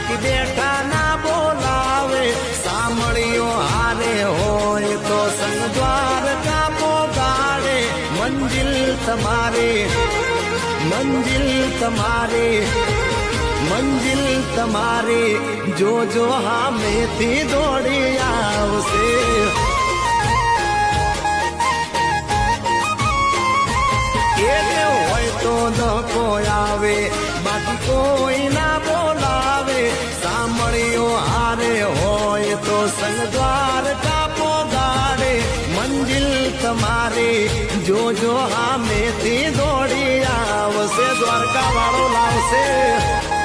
બાકી બેઠા ના બોલાવે સાંભળ્યો હારે હોય તો સંગ દ્વારકા પોગાડે મંજિલ તમારી મંજિલ તમારી મંજિલ તમારી જોજો હામેથી દોડી આવશે હોય તો ધક્કો આવે બાકી કોઈ ના બોલાવે સાંભળ્યો હારે હોય તો સંગ દ્વારકા પોગાડે મંજિલ તમારી જોજો હામેથી દોડી આવશે દ્વારકા વાળો લાવશે